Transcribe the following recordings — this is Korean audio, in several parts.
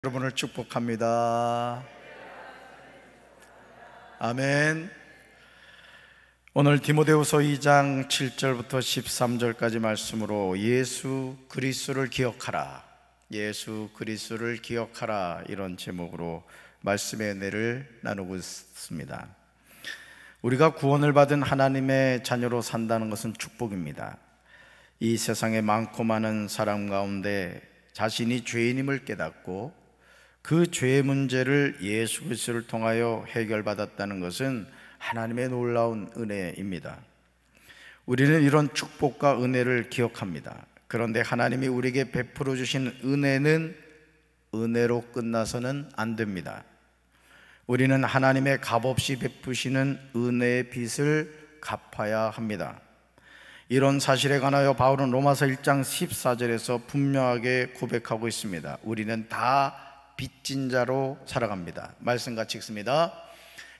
여러분을 축복합니다. 아멘. 오늘 디모데후서 2장 7절부터 13절까지 말씀으로 예수 그리스도를 기억하라, 예수 그리스도를 기억하라, 이런 제목으로 말씀의 은혜를 나누고 있습니다. 우리가 구원을 받은 하나님의 자녀로 산다는 것은 축복입니다. 이 세상에 많고 많은 사람 가운데 자신이 죄인임을 깨닫고 그 죄의 문제를 예수 그리스도를 통하여 해결받았다는 것은 하나님의 놀라운 은혜입니다. 우리는 이런 축복과 은혜를 기억합니다. 그런데 하나님이 우리에게 베풀어 주신 은혜는 은혜로 끝나서는 안 됩니다. 우리는 하나님의 값없이 베푸시는 은혜의 빚을 갚아야 합니다. 이런 사실에 관하여 바울은 로마서 1장 14절에서 분명하게 고백하고 있습니다. 우리는 다 빚진 자로 살아갑니다. 말씀 같이 읽습니다.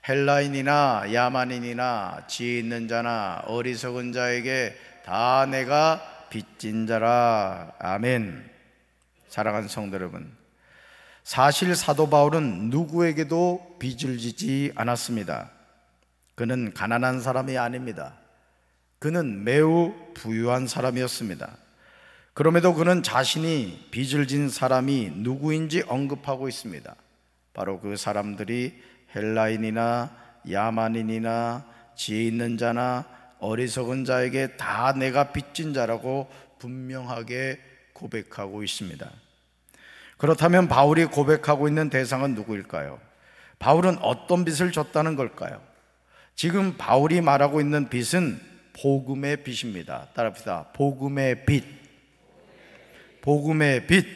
헬라인이나 야만인이나 지혜 있는 자나 어리석은 자에게 다 내가 빚진 자라. 아멘. 사랑하는 성도 여러분, 사실 사도 바울은 누구에게도 빚을 지지 않았습니다. 그는 가난한 사람이 아닙니다. 그는 매우 부유한 사람이었습니다. 그럼에도 그는 자신이 빚을 진 사람이 누구인지 언급하고 있습니다. 바로 그 사람들이 헬라인이나 야만인이나 지혜 있는 자나 어리석은 자에게 다 내가 빚진 자라고 분명하게 고백하고 있습니다. 그렇다면 바울이 고백하고 있는 대상은 누구일까요? 바울은 어떤 빚을 졌다는 걸까요? 지금 바울이 말하고 있는 빚은 복음의 빚입니다. 따라합시다. 복음의 빚. 복음의 빚.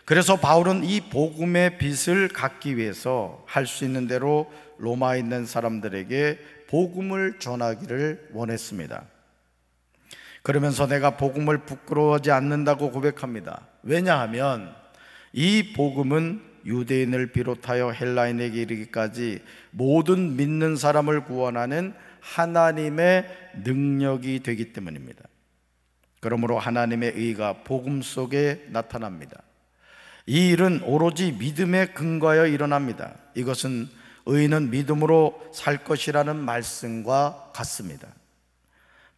그래서 바울은 이 복음의 빚을 갚기 위해서 할 수 있는 대로 로마에 있는 사람들에게 복음을 전하기를 원했습니다. 그러면서 내가 복음을 부끄러워하지 않는다고 고백합니다. 왜냐하면 이 복음은 유대인을 비롯하여 헬라인에게 이르기까지 모든 믿는 사람을 구원하는 하나님의 능력이 되기 때문입니다. 그러므로 하나님의 의가 복음 속에 나타납니다. 이 일은 오로지 믿음에 근거하여 일어납니다. 이것은 의인은 믿음으로 살 것이라는 말씀과 같습니다.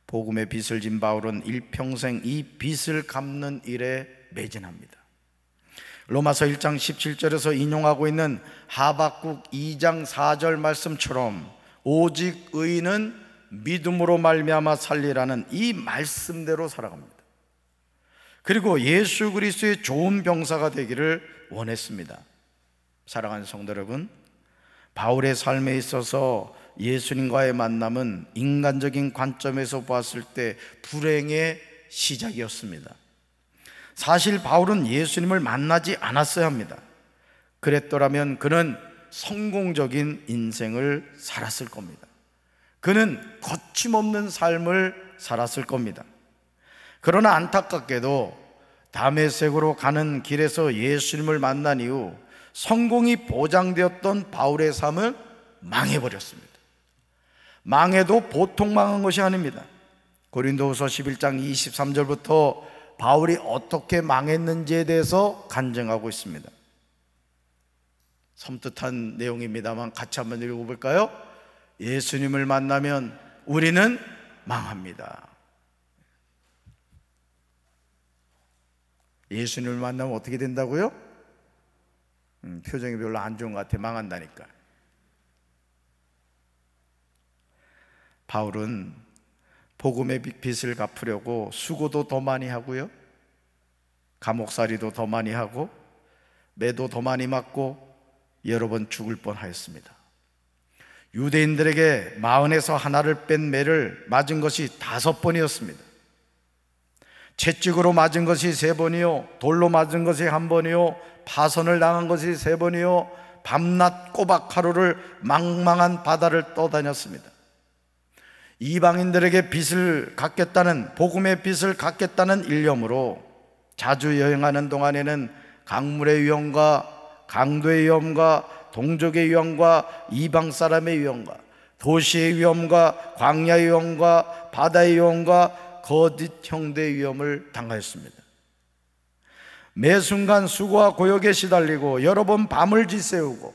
복음의 빚을 진 바울은 일평생 이 빚을 갚는 일에 매진합니다. 로마서 1장 17절에서 인용하고 있는 하박국 2장 4절 말씀처럼 오직 의인은 믿음으로 말미암아 살리라는 이 말씀대로 살아갑니다. 그리고 예수 그리스도의 좋은 병사가 되기를 원했습니다. 사랑하는 성도 여러분, 바울의 삶에 있어서 예수님과의 만남은 인간적인 관점에서 보았을 때 불행의 시작이었습니다. 사실 바울은 예수님을 만나지 않았어야 합니다. 그랬더라면 그는 성공적인 인생을 살았을 겁니다. 그는 거침없는 삶을 살았을 겁니다. 그러나 안타깝게도 다메섹으로 가는 길에서 예수님을 만난 이후 성공이 보장되었던 바울의 삶은 망해버렸습니다. 망해도 보통 망한 것이 아닙니다. 고린도후서 11장 23절부터 바울이 어떻게 망했는지에 대해서 간증하고 있습니다. 섬뜩한 내용입니다만 같이 한번 읽어볼까요? 예수님을 만나면 우리는 망합니다. 예수님을 만나면 어떻게 된다고요? 표정이 별로 안 좋은 것 같아. 망한다니까. 바울은 복음의 빚을 갚으려고 수고도 더 많이 하고요, 감옥살이도 더 많이 하고, 매도 더 많이 맞고 여러 번 죽을 뻔하였습니다. 유대인들에게 마흔에서 하나를 뺀 매를 맞은 것이 5번이었습니다. 채찍으로 맞은 것이 3번이요, 돌로 맞은 것이 1번이요, 파선을 당한 것이 3번이요, 밤낮 꼬박 하루를 망망한 바다를 떠다녔습니다. 이방인들에게 빚을 갚겠다는, 복음의 빚을 갚겠다는 일념으로 자주 여행하는 동안에는 강물의 위험과 강도의 위험과 동족의 위험과 이방 사람의 위험과 도시의 위험과 광야의 위험과 바다의 위험과 거짓 형제의 위험을 당하였습니다. 매 순간 수고와 고역에 시달리고 여러 번 밤을 지새우고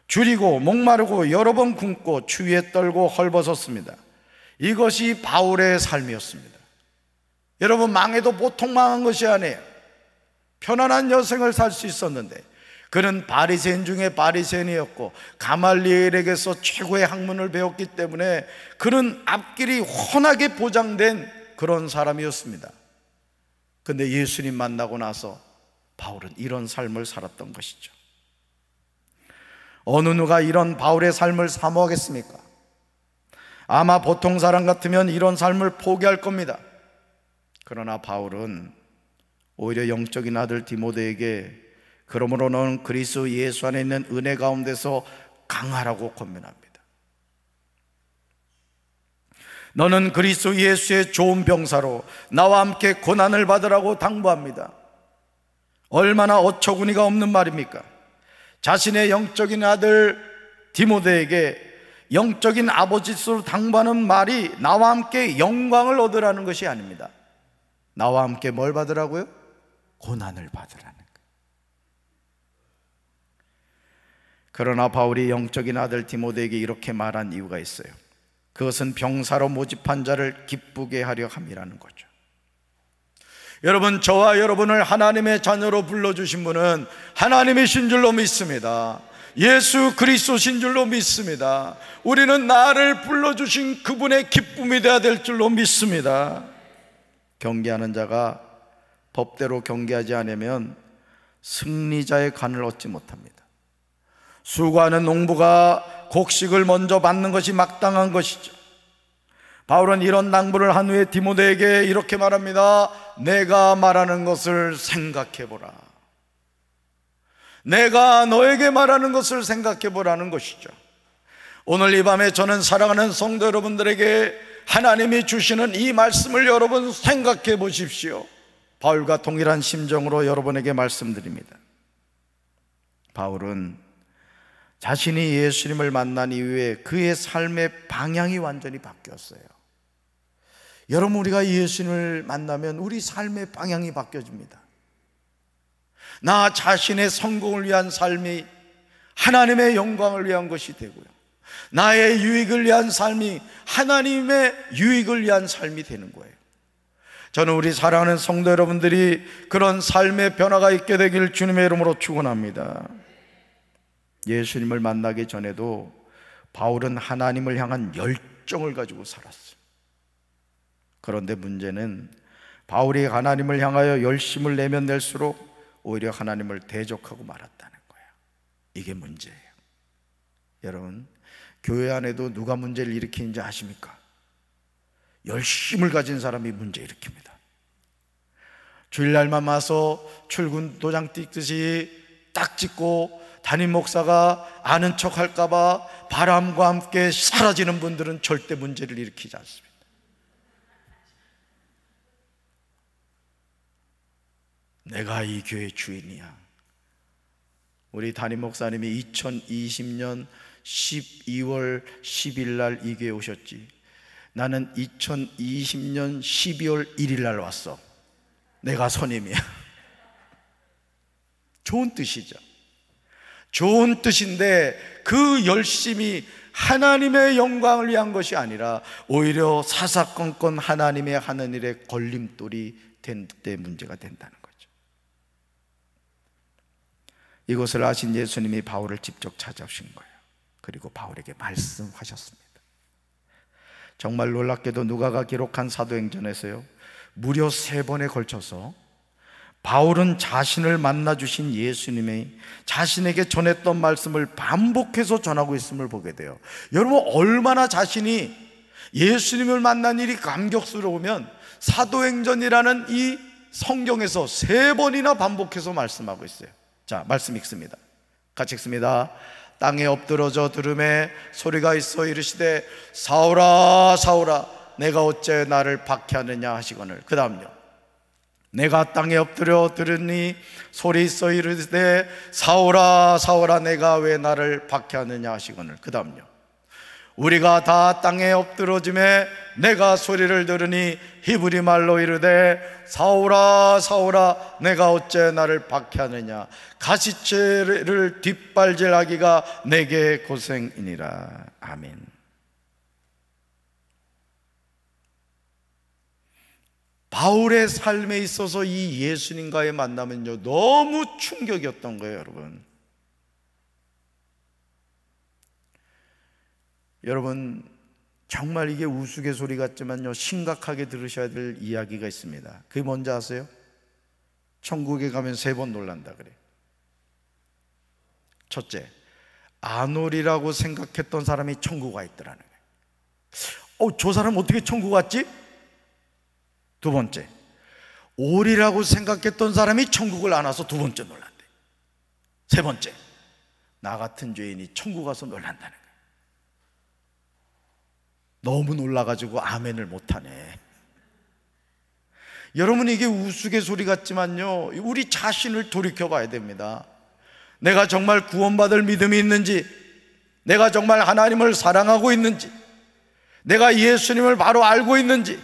줄이고 목마르고 여러 번 굶고 추위에 떨고 헐벗었습니다. 이것이 바울의 삶이었습니다. 여러분, 망해도 보통 망한 것이 아니에요. 편안한 여생을 살 수 있었는데 그는 바리새인 중에 바리새인이었고 가말리엘에게서 최고의 학문을 배웠기 때문에 그는 앞길이 훤하게 보장된 그런 사람이었습니다. 그런데 예수님 만나고 나서 바울은 이런 삶을 살았던 것이죠. 어느 누가 이런 바울의 삶을 사모하겠습니까? 아마 보통 사람 같으면 이런 삶을 포기할 겁니다. 그러나 바울은 오히려 영적인 아들 디모데에게 그러므로 너는 그리스도 예수 안에 있는 은혜 가운데서 강하라고 권면합니다. 너는 그리스도 예수의 좋은 병사로 나와 함께 고난을 받으라고 당부합니다. 얼마나 어처구니가 없는 말입니까? 자신의 영적인 아들 디모데에게 영적인 아버지로 당부하는 말이 나와 함께 영광을 얻으라는 것이 아닙니다. 나와 함께 뭘 받으라고요? 고난을 받으라는 거예요. 그러나 바울이 영적인 아들 디모데에게 이렇게 말한 이유가 있어요. 그것은 병사로 모집한 자를 기쁘게 하려 함이라는 거죠. 여러분, 저와 여러분을 하나님의 자녀로 불러주신 분은 하나님이신 줄로 믿습니다. 예수 그리스도신 줄로 믿습니다. 우리는 나를 불러주신 그분의 기쁨이 되어야 될 줄로 믿습니다. 경계하는 자가 법대로 경계하지 않으면 승리자의 관을 얻지 못합니다. 수고하는 농부가 곡식을 먼저 받는 것이 마땅한 것이죠. 바울은 이런 낭부를 한 후에 디모데에게 이렇게 말합니다. 내가 말하는 것을 생각해보라. 내가 너에게 말하는 것을 생각해보라는 것이죠. 오늘 이 밤에 저는 사랑하는 성도 여러분들에게 하나님이 주시는 이 말씀을 여러분 생각해 보십시오. 바울과 동일한 심정으로 여러분에게 말씀드립니다. 바울은 자신이 예수님을 만난 이후에 그의 삶의 방향이 완전히 바뀌었어요. 여러분, 우리가 예수님을 만나면 우리 삶의 방향이 바뀌어집니다. 나 자신의 성공을 위한 삶이 하나님의 영광을 위한 것이 되고요, 나의 유익을 위한 삶이 하나님의 유익을 위한 삶이 되는 거예요. 저는 우리 사랑하는 성도 여러분들이 그런 삶의 변화가 있게 되길 주님의 이름으로 축원합니다. 예수님을 만나기 전에도 바울은 하나님을 향한 열정을 가지고 살았어요. 그런데 문제는 바울이 하나님을 향하여 열심을 내면 낼수록 오히려 하나님을 대적하고 말았다는 거예요. 이게 문제예요. 여러분, 교회 안에도 누가 문제를 일으키는지 아십니까? 열심을 가진 사람이 문제 일으킵니다. 주일날만 와서 출근 도장 찍듯이 딱 찍고 담임 목사가 아는 척 할까봐 바람과 함께 사라지는 분들은 절대 문제를 일으키지 않습니다. 내가 이 교회 주인이야. 우리 담임 목사님이 2020년 12월 10일 날 이 교회에 오셨지. 나는 2020년 12월 1일 날 왔어. 내가 선임이야. 좋은 뜻이죠. 좋은 뜻인데 그 열심이 하나님의 영광을 위한 것이 아니라 오히려 사사건건 하나님의 하는 일에 걸림돌이 된 때 문제가 된다는 거죠. 이것을 아신 예수님이 바울을 직접 찾아오신 거예요. 그리고 바울에게 말씀하셨습니다. 정말 놀랍게도 누가가 기록한 사도행전에서요, 무려 3번에 걸쳐서 바울은 자신을 만나주신 예수님이 자신에게 전했던 말씀을 반복해서 전하고 있음을 보게 돼요. 여러분, 얼마나 자신이 예수님을 만난 일이 감격스러우면 사도행전이라는 이 성경에서 3번이나 반복해서 말씀하고 있어요. 자, 말씀 읽습니다. 같이 읽습니다. 땅에 엎드러져 들음에 소리가 있어 이르시되 사울아 사울아 내가 어째 나를 박해하느냐 하시거늘. 그 다음요, 내가 땅에 엎드려 들으니 소리 있어 이르시되 사울아 사울아 내가 왜 나를 박해하느냐 하시거늘. 그 다음요, 우리가 다 땅에 엎드러짐에 내가 소리를 들으니 히브리 말로 이르되 사울아 사울아 내가 어째 나를 박해하느냐 가시체를 뒷발질하기가 내게 고생이니라. 아멘. 바울의 삶에 있어서 이 예수님과의 만남은요 너무 충격이었던 거예요. 여러분 정말 이게 우스갯소리 같지만요 심각하게 들으셔야 될 이야기가 있습니다. 그게 뭔지 아세요? 천국에 가면 3번 놀란다 그래요. 첫째, 아놀이라고 생각했던 사람이 천국 와 있더라는 거예요. 저 사람 어떻게 천국 왔지? 두 번째, 올이라고 생각했던 사람이 천국을 안 와서 2번째 놀란대. 세 번째, 나 같은 죄인이 천국 와서 놀란다는 거예요. 너무 놀라가지고 아멘을 못하네. 여러분 이게 우스갯소리 같지만요 우리 자신을 돌이켜 봐야 됩니다. 내가 정말 구원받을 믿음이 있는지, 내가 정말 하나님을 사랑하고 있는지, 내가 예수님을 바로 알고 있는지,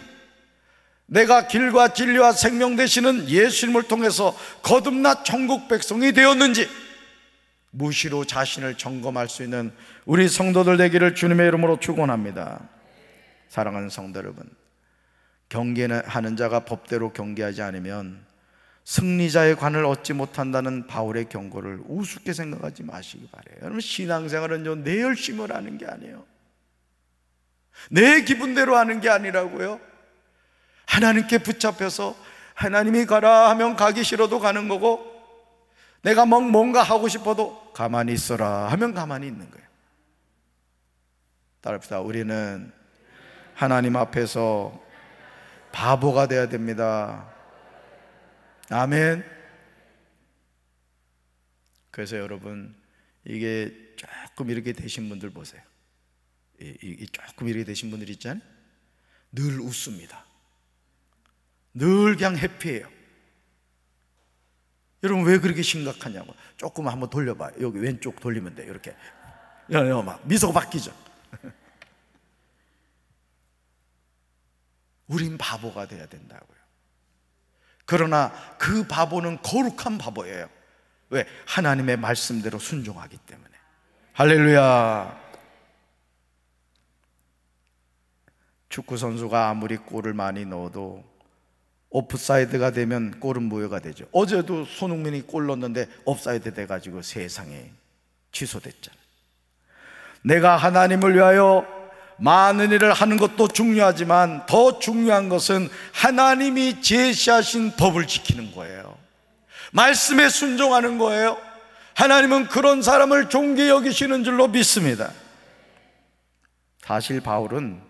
내가 길과 진리와 생명 되시는 예수님을 통해서 거듭나 천국 백성이 되었는지 무시로 자신을 점검할 수 있는 우리 성도들 되기를 주님의 이름으로 축원합니다. 사랑하는 성도 여러분, 경계하는 자가 법대로 경계하지 않으면 승리자의 관을 얻지 못한다는 바울의 경고를 우습게 생각하지 마시기 바래요. 여러분 신앙생활은요 내 열심으로 하는 게 아니에요. 내 기분대로 하는 게 아니라고요. 하나님께 붙잡혀서 하나님이 가라 하면 가기 싫어도 가는 거고, 내가 뭔가 하고 싶어도 가만히 있어라 하면 가만히 있는 거예요. 따릅시다. 우리는 하나님 앞에서 바보가 되어야 됩니다. 아멘. 그래서 여러분 이게 조금 이렇게 되신 분들 보세요. 조금 이렇게 되신 분들 있잖아요. 늘 웃습니다. 늘 그냥 해피해요. 여러분 왜 그렇게 심각하냐고. 조금 한번 돌려봐요. 여기 왼쪽 돌리면 돼요. 이렇게 막 미소가 바뀌죠. 우린 바보가 돼야 된다고요. 그러나 그 바보는 거룩한 바보예요. 왜? 하나님의 말씀대로 순종하기 때문에. 할렐루야. 축구 선수가 아무리 골을 많이 넣어도 오프사이드가 되면 골은 무효가 되죠. 어제도 손흥민이 골 넣었는데 옵사이드 돼가지고 세상에 취소됐잖아요. 내가 하나님을 위하여 많은 일을 하는 것도 중요하지만 더 중요한 것은 하나님이 제시하신 법을 지키는 거예요. 말씀에 순종하는 거예요. 하나님은 그런 사람을 존귀히 여기시는 줄로 믿습니다. 사실 바울은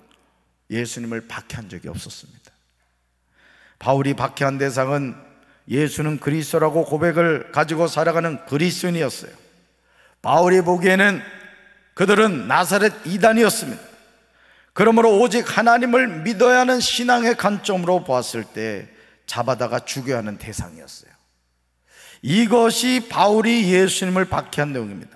예수님을 박해한 적이 없었습니다. 바울이 박해한 대상은 예수는 그리스도라고 고백을 가지고 살아가는 그리스도인이었어요. 바울이 보기에는 그들은 나사렛 이단이었습니다. 그러므로 오직 하나님을 믿어야 하는 신앙의 관점으로 보았을 때 잡아다가 죽여야 하는 대상이었어요. 이것이 바울이 예수님을 박해한 내용입니다.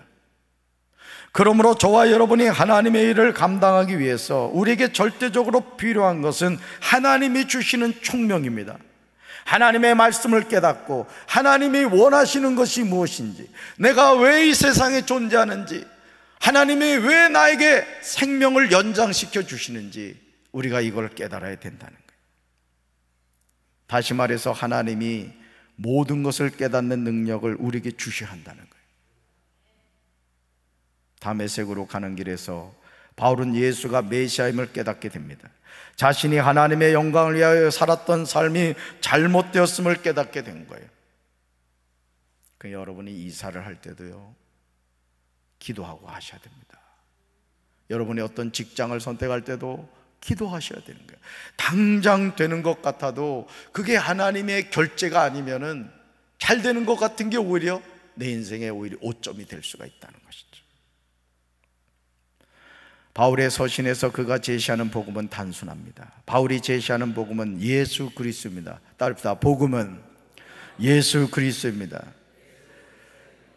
그러므로 저와 여러분이 하나님의 일을 감당하기 위해서 우리에게 절대적으로 필요한 것은 하나님이 주시는 총명입니다. 하나님의 말씀을 깨닫고 하나님이 원하시는 것이 무엇인지, 내가 왜 이 세상에 존재하는지, 하나님이 왜 나에게 생명을 연장시켜 주시는지 우리가 이걸 깨달아야 된다는 거예요. 다시 말해서 하나님이 모든 것을 깨닫는 능력을 우리에게 주셔야 한다는 거예요. 다메섹으로 가는 길에서 바울은 예수가 메시아임을 깨닫게 됩니다. 자신이 하나님의 영광을 위하여 살았던 삶이 잘못되었음을 깨닫게 된 거예요. 그 여러분이 이사를 할 때도요 기도하고 하셔야 됩니다. 여러분이 어떤 직장을 선택할 때도 기도하셔야 되는 거예요. 당장 되는 것 같아도 그게 하나님의 결제가 아니면은 잘 되는 것 같은 게 오히려 내 인생에 오히려 오점이 될 수가 있다는 것이죠. 바울의 서신에서 그가 제시하는 복음은 단순합니다. 바울이 제시하는 복음은 예수 그리스도입니다. 따릅시다. 복음은 예수 그리스도입니다.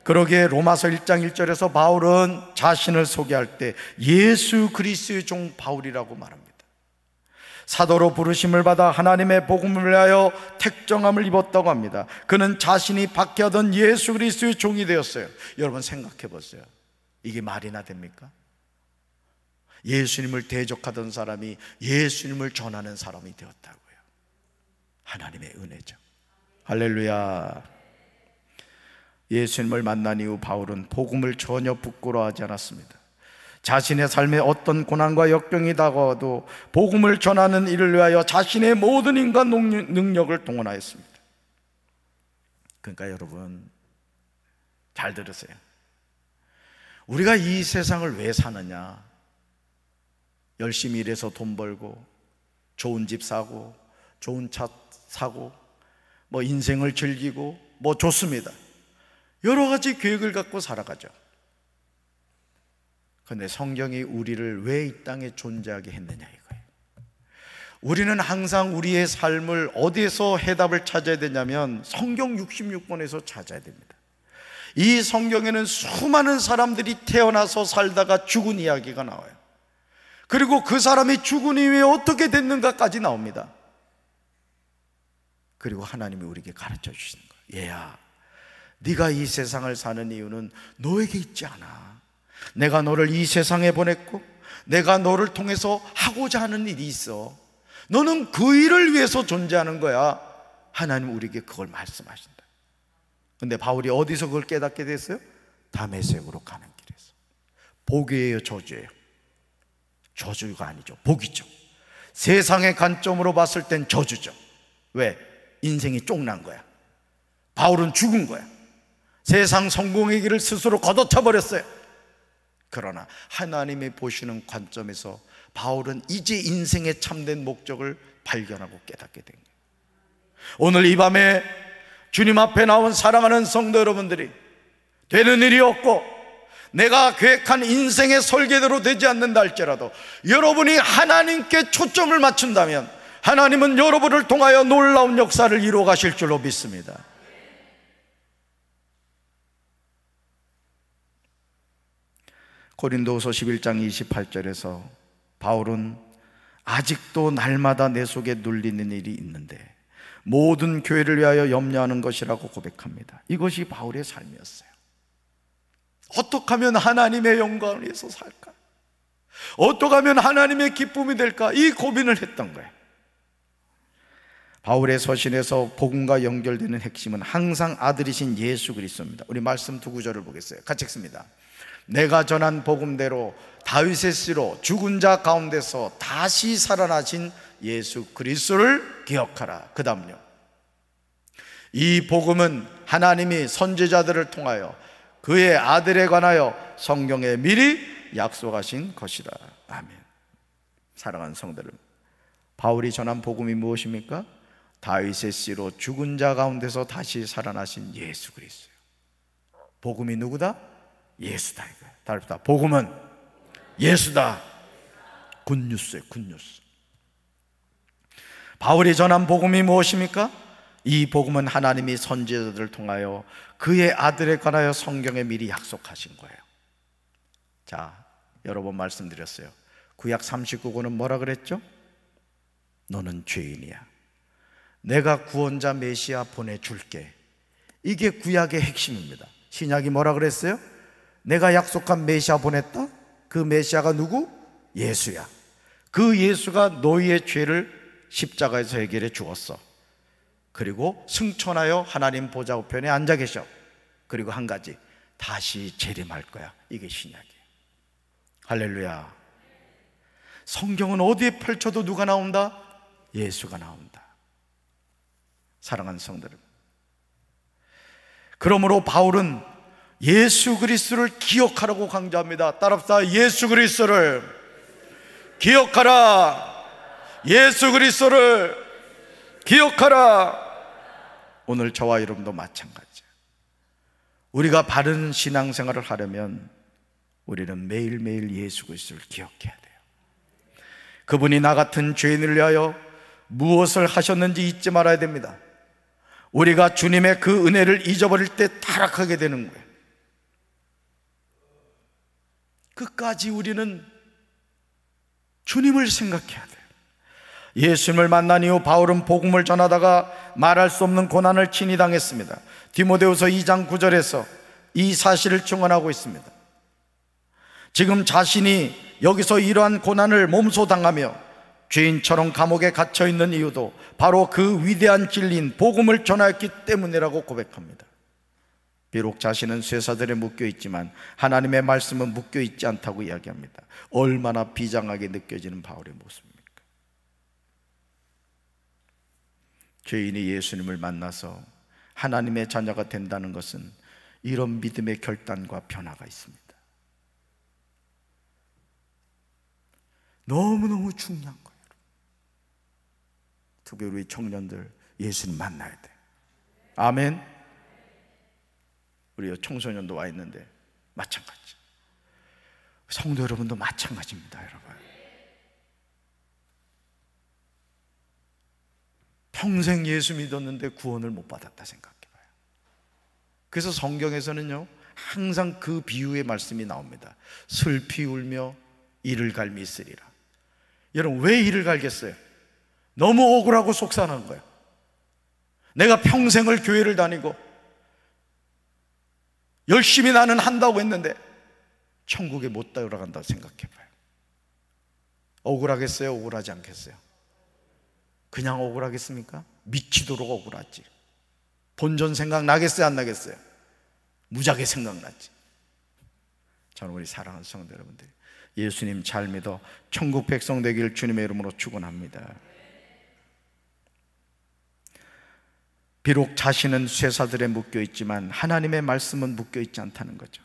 그러기에 로마서 1장 1절에서 바울은 자신을 소개할 때 예수 그리스도의 종 바울이라고 말합니다. 사도로 부르심을 받아 하나님의 복음을 위하여 택정함을 입었다고 합니다. 그는 자신이 박해하던 예수 그리스도의 종이 되었어요. 여러분 생각해 보세요. 이게 말이나 됩니까? 예수님을 대적하던 사람이 예수님을 전하는 사람이 되었다고요. 하나님의 은혜죠. 할렐루야. 예수님을 만난 이후 바울은 복음을 전혀 부끄러워하지 않았습니다. 자신의 삶에 어떤 고난과 역경이 다가와도 복음을 전하는 일을 위하여 자신의 모든 인간 능력을 동원하였습니다. 그러니까 여러분 잘 들으세요. 우리가 이 세상을 왜 사느냐? 열심히 일해서 돈 벌고 좋은 집 사고 좋은 차 사고 뭐 인생을 즐기고 뭐 좋습니다. 여러 가지 계획을 갖고 살아가죠. 그런데 성경이 우리를 왜 이 땅에 존재하게 했느냐 이거예요. 우리는 항상 우리의 삶을 어디에서 해답을 찾아야 되냐면 성경 66권에서 찾아야 됩니다. 이 성경에는 수많은 사람들이 태어나서 살다가 죽은 이야기가 나와요. 그리고 그 사람이 죽은 이후에 어떻게 됐는가까지 나옵니다. 그리고 하나님이 우리에게 가르쳐 주시는 거예요. 얘야, 네가 이 세상을 사는 이유는 너에게 있지 않아. 내가 너를 이 세상에 보냈고 내가 너를 통해서 하고자 하는 일이 있어. 너는 그 일을 위해서 존재하는 거야. 하나님 우리에게 그걸 말씀하신다. 근데 바울이 어디서 그걸 깨닫게 됐어요? 다메섹으로 가는 길에서. 복이에요, 저주예요? 저주가 아니죠, 복이죠. 세상의 관점으로 봤을 땐 저주죠. 왜? 인생이 쫑난 거야. 바울은 죽은 거야. 세상 성공의 길을 스스로 걷어차 버렸어요. 그러나 하나님이 보시는 관점에서 바울은 이제 인생의 참된 목적을 발견하고 깨닫게 된 거예요. 오늘 이 밤에 주님 앞에 나온 사랑하는 성도 여러분들이 되는 일이 없고 내가 계획한 인생의 설계대로 되지 않는다 할지라도 여러분이 하나님께 초점을 맞춘다면 하나님은 여러분을 통하여 놀라운 역사를 이루어 가실 줄로 믿습니다. 고린도후서 11장 28절에서 바울은 아직도 날마다 내 속에 눌리는 일이 있는데 모든 교회를 위하여 염려하는 것이라고 고백합니다. 이것이 바울의 삶이었어요. 어떻게 하면 하나님의 영광을 위해서 살까? 어떻게 하면 하나님의 기쁨이 될까? 이 고민을 했던 거예요. 바울의 서신에서 복음과 연결되는 핵심은 항상 아들이신 예수 그리스도입니다. 우리 말씀 두 구절을 보겠어요. 같이 읽습니다. 내가 전한 복음대로 다윗의 씨로 죽은 자 가운데서 다시 살아나신 예수 그리스도를 기억하라. 그 다음요, 이 복음은 하나님이 선지자들을 통하여 그의 아들에 관하여 성경에 미리 약속하신 것이라. 아멘. 사랑하는 성도들, 바울이 전한 복음이 무엇입니까? 다윗의 씨로 죽은 자 가운데서 다시 살아나신 예수 그리스도예요. 복음이 누구다? 예수다 이거예요. 다릅니다. 복음은 예수다. 굿뉴스예요, 굿뉴스. 바울이 전한 복음이 무엇입니까? 이 복음은 하나님이 선지자들을 통하여 그의 아들에 관하여 성경에 미리 약속하신 거예요. 자, 여러 번 말씀드렸어요. 구약 39권은 뭐라 그랬죠? 너는 죄인이야, 내가 구원자 메시아 보내줄게. 이게 구약의 핵심입니다. 신약이 뭐라 그랬어요? 내가 약속한 메시아 보냈다? 그 메시아가 누구? 예수야. 그 예수가 너희의 죄를 십자가에서 해결해 주었어. 그리고 승천하여 하나님 보좌 우편에 앉아 계셔. 그리고 한 가지, 다시 재림할 거야. 이게 신약이에요. 할렐루야. 성경은 어디에 펼쳐도 누가 나온다? 예수가 나온다. 사랑하는 성도들, 그러므로 바울은 예수 그리스도를 기억하라고 강조합니다. 따라합시다. 예수 그리스도를 기억하라. 예수 그리스도를 기억하라. 오늘 저와 여러분도 마찬가지예요. 우리가 바른 신앙생활을 하려면 우리는 매일매일 예수 그리스도를 기억해야 돼요. 그분이 나 같은 죄인을 위하여 무엇을 하셨는지 잊지 말아야 됩니다. 우리가 주님의 그 은혜를 잊어버릴 때 타락하게 되는 거예요. 끝까지 우리는 주님을 생각해야 돼요. 예수님을 만난 이후 바울은 복음을 전하다가 말할 수 없는 고난을 친히 당했습니다. 디모데후서 2장 9절에서 이 사실을 증언하고 있습니다. 지금 자신이 여기서 이러한 고난을 몸소 당하며 죄인처럼 감옥에 갇혀 있는 이유도 바로 그 위대한 진리인 복음을 전하였기 때문이라고 고백합니다. 비록 자신은 쇠사들에 묶여 있지만 하나님의 말씀은 묶여 있지 않다고 이야기합니다. 얼마나 비장하게 느껴지는 바울의 모습입니까? 죄인이 예수님을 만나서 하나님의 자녀가 된다는 것은 이런 믿음의 결단과 변화가 있습니다. 너무너무 중요한 거예요. 특별히 우리 청년들 예수님 만나야 돼. 아멘. 우리 청소년도 와 있는데 마찬가지. 성도 여러분도 마찬가지입니다, 여러분. 평생 예수 믿었는데 구원을 못 받았다 생각해봐요. 그래서 성경에서는요 항상 그 비유의 말씀이 나옵니다. 슬피 울며 이를 갈미 있으리라. 여러분, 왜 이를 갈겠어요? 너무 억울하고 속상한 거예요. 내가 평생을 교회를 다니고 열심히 나는 한다고 했는데 천국에 못 들어간다고 생각해봐요. 억울하겠어요? 억울하지 않겠어요? 그냥 억울하겠습니까? 미치도록 억울하지. 본전 생각나겠어요? 안 나겠어요? 무지하게 생각나지. 저는 우리 사랑하는 성도 여러분들, 예수님 잘 믿어 천국 백성 되길 주님의 이름으로 축원합니다. 비록 자신은 쇠사들에 묶여 있지만 하나님의 말씀은 묶여 있지 않다는 거죠.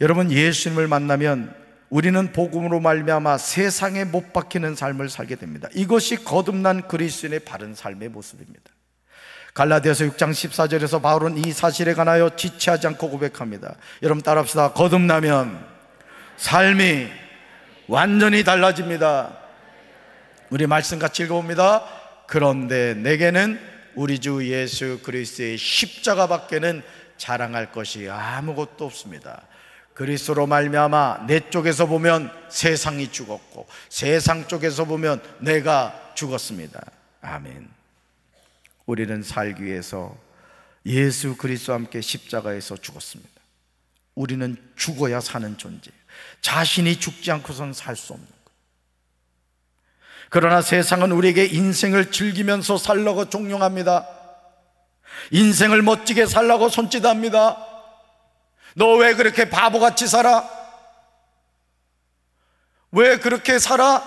여러분, 예수님을 만나면 우리는 복음으로 말미암아 세상에 못 박히는 삶을 살게 됩니다. 이것이 거듭난 그리스도인의 바른 삶의 모습입니다. 갈라디아서 6장 14절에서 바울은 이 사실에 관하여 지체하지 않고 고백합니다. 여러분 따라합시다. 거듭나면 삶이 완전히 달라집니다. 우리 말씀 같이 읽어봅니다. 그런데 내게는 우리 주 예수 그리스도의 십자가 밖에는 자랑할 것이 아무것도 없습니다. 그리스도로 말미암아 내 쪽에서 보면 세상이 죽었고 세상 쪽에서 보면 내가 죽었습니다. 아멘. 우리는 살기 위해서 예수 그리스도와 함께 십자가에서 죽었습니다. 우리는 죽어야 사는 존재, 자신이 죽지 않고서는 살 수 없는 것. 그러나 세상은 우리에게 인생을 즐기면서 살라고 종용합니다. 인생을 멋지게 살라고 손짓합니다. 너 왜 그렇게 바보같이 살아? 왜 그렇게 살아?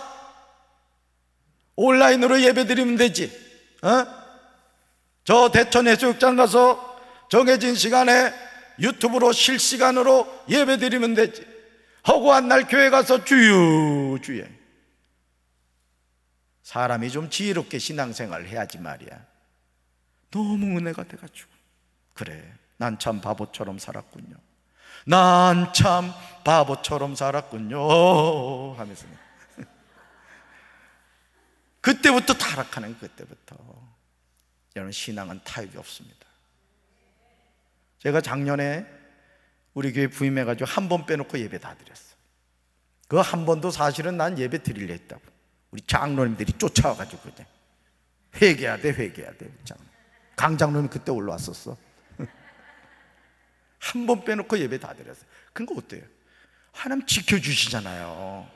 온라인으로 예배드리면 되지. 저 대천 해수욕장 가서 정해진 시간에 유튜브로 실시간으로 예배드리면 되지. 허구한 날 교회 가서 주여 주여. 사람이 좀 지혜롭게 신앙생활을 해야지 말이야. 너무 은혜가 돼가지고 그래, 난 참 바보처럼 살았군요. 난 참 바보처럼 살았군요 하면서 그때부터 타락하는, 그때부터. 여러분, 신앙은 타협이 없습니다. 제가 작년에 우리 교회 부임해가지고 한 번 빼놓고 예배 다 드렸어. 그 한 번도 사실은 난 예배 드리려 했다고 우리 장로님들이 쫓아와가지고 그냥 회개해야 돼, 회개해야 돼. 강 장로님 그때 올라왔었어. 한 번 빼놓고 예배 다 드렸어요. 그러니까 어때요? 하나님 지켜주시잖아요.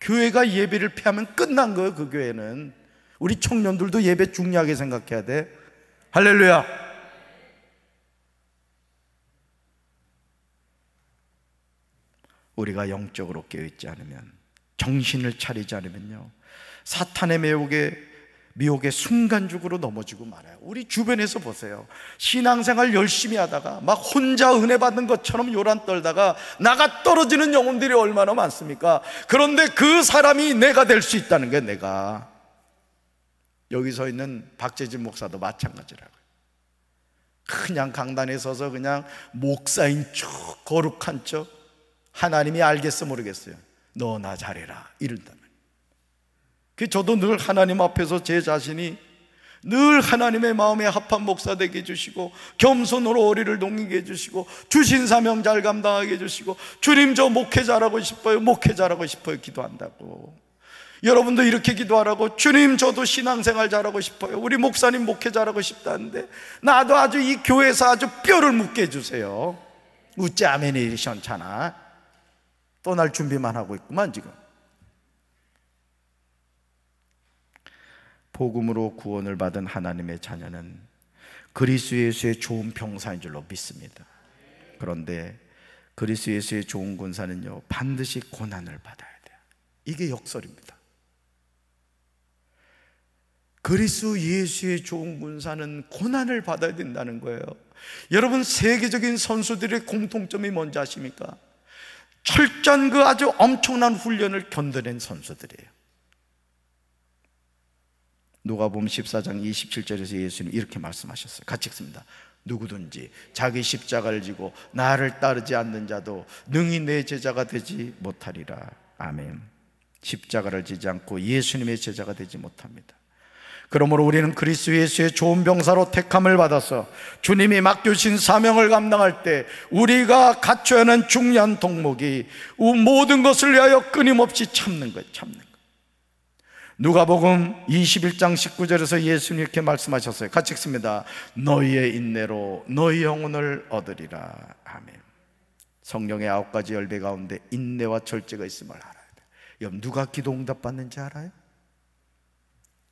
교회가 예배를 패하면 끝난 거예요. 그 교회는. 우리 청년들도 예배 중요하게 생각해야 돼. 할렐루야. 우리가 영적으로 깨어있지 않으면, 정신을 차리지 않으면요, 사탄의 미혹에 순간적으로 넘어지고 말아요. 우리 주변에서 보세요. 신앙생활 열심히 하다가 막 혼자 은혜 받는 것처럼 요란 떨다가 나가 떨어지는 영혼들이 얼마나 많습니까? 그런데 그 사람이 내가 될 수 있다는 게, 내가. 여기 서 있는 박재진 목사도 마찬가지라고요. 그냥 강단에 서서 그냥 목사인 척, 거룩한 척, 하나님이 알겠어 모르겠어요. 너 나 잘해라 이런다면. 저도 늘 하나님 앞에서 제 자신이 늘 하나님의 마음에 합한 목사 되게 해주시고, 겸손으로 어리를 동이게 해주시고, 주신 사명 잘 감당하게 해주시고, 주님 저 목회 잘하고 싶어요, 목회 잘하고 싶어요 기도한다고. 여러분도 이렇게 기도하라고. 주님, 저도 신앙생활 잘하고 싶어요. 우리 목사님 목회 잘하고 싶다는데 나도 아주 이 교회에서 아주 뼈를 묻게 해주세요. 우째 아멘이 시원찮아. 떠날 준비만 하고 있구만 지금. 복음으로 구원을 받은 하나님의 자녀는 그리스도 예수의 좋은 병사인 줄로 믿습니다. 그런데 그리스도 예수의 좋은 군사는요, 반드시 고난을 받아야 돼요. 이게 역설입니다. 그리스도 예수의 좋은 군사는 고난을 받아야 된다는 거예요. 여러분, 세계적인 선수들의 공통점이 뭔지 아십니까? 철저한 그 아주 엄청난 훈련을 견뎌낸 선수들이에요. 누가복음 14장 27절에서 예수님 이렇게 말씀하셨어요. 같이 읽습니다. 누구든지 자기 십자가를 지고 나를 따르지 않는 자도 능히 내 제자가 되지 못하리라. 아멘. 십자가를 지지 않고 예수님의 제자가 되지 못합니다. 그러므로 우리는 그리스도 예수의 좋은 병사로 택함을 받아서 주님이 맡겨주신 사명을 감당할 때 우리가 갖춰야 하는 중요한 덕목이 모든 것을 위하여 끊임없이 참는 거예요. 참는 거예요. 누가복음 21장 19절에서 예수님 이렇게 말씀하셨어요. 같이 읽습니다. 너희의 인내로 너희 영혼을 얻으리라. 아멘. 성령의 9가지 열매 가운데 인내와 절제가 있음을 알아야 돼요. 여러분, 누가 기도 응답 받는지 알아요?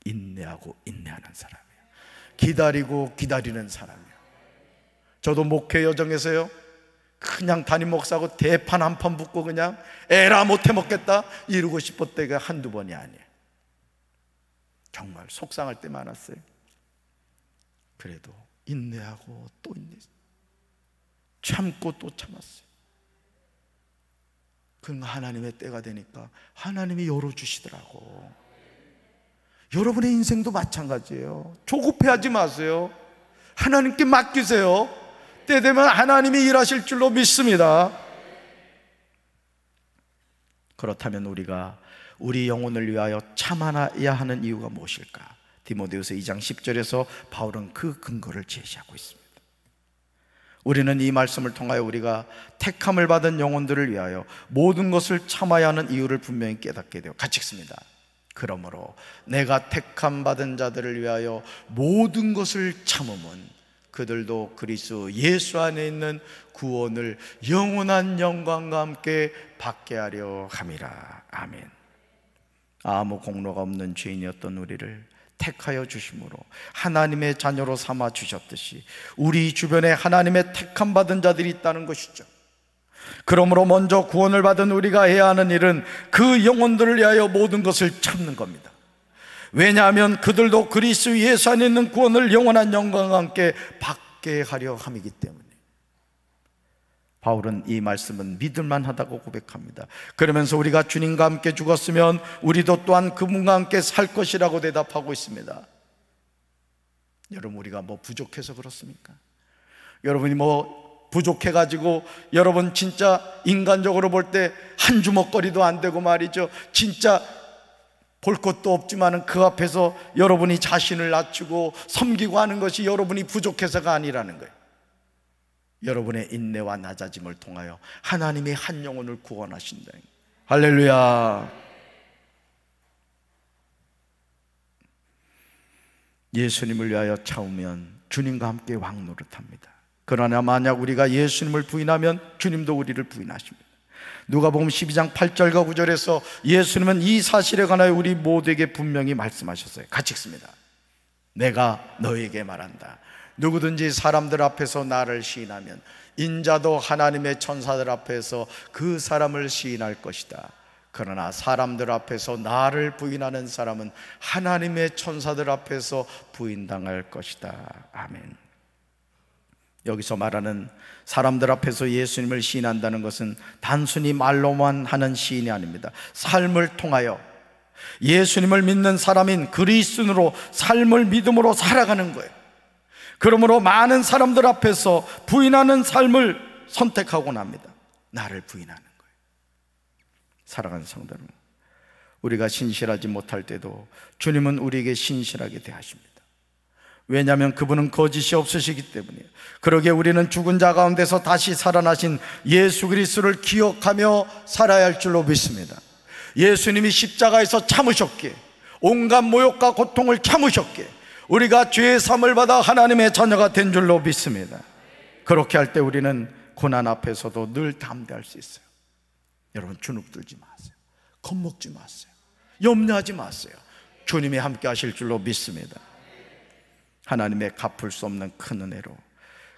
인내하고 인내하는 사람이에요. 기다리고 기다리는 사람이에요. 저도 목회 여정에서요, 그냥 담임 목사하고 대판 한 판 붙고 그냥 에라 못해 먹겠다 이러고 싶을 때가 한두 번이 아니에요. 정말 속상할 때 많았어요. 그래도 인내하고 또 인내, 참고 또 참았어요. 그럼 하나님의 때가 되니까 하나님이 열어주시더라고. 여러분의 인생도 마찬가지예요. 조급해하지 마세요. 하나님께 맡기세요. 때 되면 하나님이 일하실 줄로 믿습니다. 그렇다면 우리가 우리 영혼을 위하여 참아야 하는 이유가 무엇일까? 디모데후서 2장 10절에서 바울은 그 근거를 제시하고 있습니다. 우리는 이 말씀을 통하여 우리가 택함을 받은 영혼들을 위하여 모든 것을 참아야 하는 이유를 분명히 깨닫게 되어 같이 읽습니다. 그러므로 내가 택함 받은 자들을 위하여 모든 것을 참음은 그들도 그리스도 예수 안에 있는 구원을 영원한 영광과 함께 받게 하려 함이라. 아멘. 아무 공로가 없는 죄인이었던 우리를 택하여 주심으로 하나님의 자녀로 삼아 주셨듯이 우리 주변에 하나님의 택함 받은 자들이 있다는 것이죠. 그러므로 먼저 구원을 받은 우리가 해야 하는 일은 그 영혼들을 위하여 모든 것을 참는 겁니다. 왜냐하면 그들도 그리스도 예수 안에 있는 구원을 영원한 영광과 함께 받게 하려 함이기 때문에. 바울은 이 말씀은 믿을만하다고 고백합니다. 그러면서 우리가 주님과 함께 죽었으면 우리도 또한 그분과 함께 살 것이라고 대답하고 있습니다. 여러분, 우리가 뭐 부족해서 그렇습니까? 여러분이 뭐 부족해가지고 여러분 진짜 인간적으로 볼 때 한 주먹거리도 안 되고 말이죠, 진짜 볼 것도 없지만은 그 앞에서 여러분이 자신을 낮추고 섬기고 하는 것이 여러분이 부족해서가 아니라는 거예요. 여러분의 인내와 낮아짐을 통하여 하나님이 한 영혼을 구원하신다. 할렐루야. 예수님을 위하여 참으면 주님과 함께 왕노릇합니다. 그러나 만약 우리가 예수님을 부인하면 주님도 우리를 부인하십니다. 누가복음 12장 8절과 9절에서 예수님은 이 사실에 관하여 우리 모두에게 분명히 말씀하셨어요. 같이 읽습니다. 내가 너에게 말한다. 누구든지 사람들 앞에서 나를 시인하면 인자도 하나님의 천사들 앞에서 그 사람을 시인할 것이다. 그러나 사람들 앞에서 나를 부인하는 사람은 하나님의 천사들 앞에서 부인당할 것이다. 아멘. 여기서 말하는 사람들 앞에서 예수님을 시인한다는 것은 단순히 말로만 하는 시인이 아닙니다. 삶을 통하여 예수님을 믿는 사람인 그리스도인으로 삶을 믿음으로 살아가는 거예요. 그러므로 많은 사람들 앞에서 부인하는 삶을 선택하곤 합니다. 나를 부인하는 거예요. 사랑하는 성도 여러분, 우리가 신실하지 못할 때도 주님은 우리에게 신실하게 대하십니다. 왜냐하면 그분은 거짓이 없으시기 때문이에요. 그러기에 우리는 죽은 자 가운데서 다시 살아나신 예수 그리스도를 기억하며 살아야 할 줄로 믿습니다. 예수님이 십자가에서 참으셨기에, 온갖 모욕과 고통을 참으셨기에 우리가 죄의 사함을 받아 하나님의 자녀가 된 줄로 믿습니다. 그렇게 할 때 우리는 고난 앞에서도 늘 담대할 수 있어요. 여러분, 주눅 들지 마세요. 겁먹지 마세요. 염려하지 마세요. 주님이 함께 하실 줄로 믿습니다. 하나님의 갚을 수 없는 큰 은혜로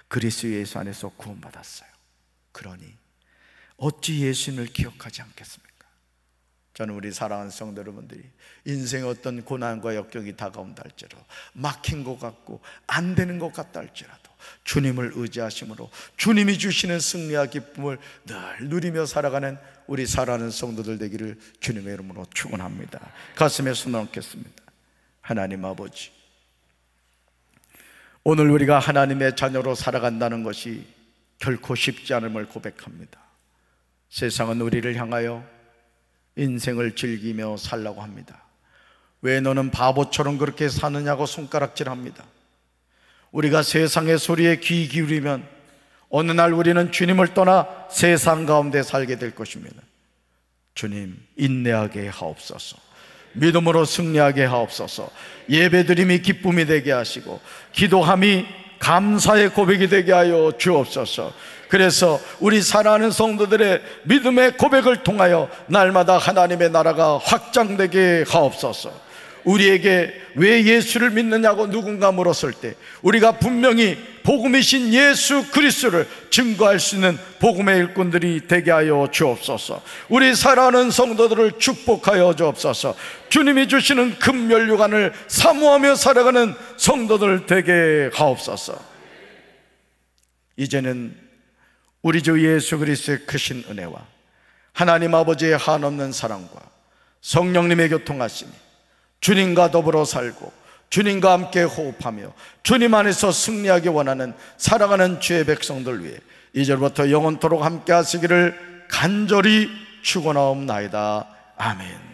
그리스도 예수 안에서 구원받았어요. 그러니 어찌 예수님을 기억하지 않겠습니까? 저는 우리 사랑하는 성도 여러분들이 인생의 어떤 고난과 역경이 다가온다 할지라도, 막힌 것 같고 안 되는 것 같다 할지라도 주님을 의지하심으로 주님이 주시는 승리와 기쁨을 늘 누리며 살아가는 우리 사랑하는 성도들 되기를 주님의 이름으로 축원합니다. 가슴에 손을 얹겠습니다. 하나님 아버지, 오늘 우리가 하나님의 자녀로 살아간다는 것이 결코 쉽지 않음을 고백합니다. 세상은 우리를 향하여 인생을 즐기며 살라고 합니다. 왜 너는 바보처럼 그렇게 사느냐고 손가락질합니다. 우리가 세상의 소리에 귀 기울이면 어느 날 우리는 주님을 떠나 세상 가운데 살게 될 것입니다. 주님, 인내하게 하옵소서. 믿음으로 승리하게 하옵소서. 예배드림이 기쁨이 되게 하시고 기도함이 감사의 고백이 되게 하여 주옵소서. 그래서 우리 사랑하는 성도들의 믿음의 고백을 통하여 날마다 하나님의 나라가 확장되게 하옵소서. 우리에게 왜 예수를 믿느냐고 누군가 물었을 때 우리가 분명히 복음이신 예수 그리스도를 증거할 수 있는 복음의 일꾼들이 되게 하여 주옵소서. 우리 사랑하는 성도들을 축복하여 주옵소서. 주님이 주시는 금면류관을 사모하며 살아가는 성도들 되게 하옵소서. 이제는 우리 주 예수 그리스도의 크신 은혜와 하나님 아버지의 한없는 사랑과 성령님의 교통하심이 주님과 더불어 살고 주님과 함께 호흡하며 주님 안에서 승리하기 원하는 사랑하는 주의 백성들 위해 이제부터 영원토록 함께 하시기를 간절히 축원하옵나이다. 아멘.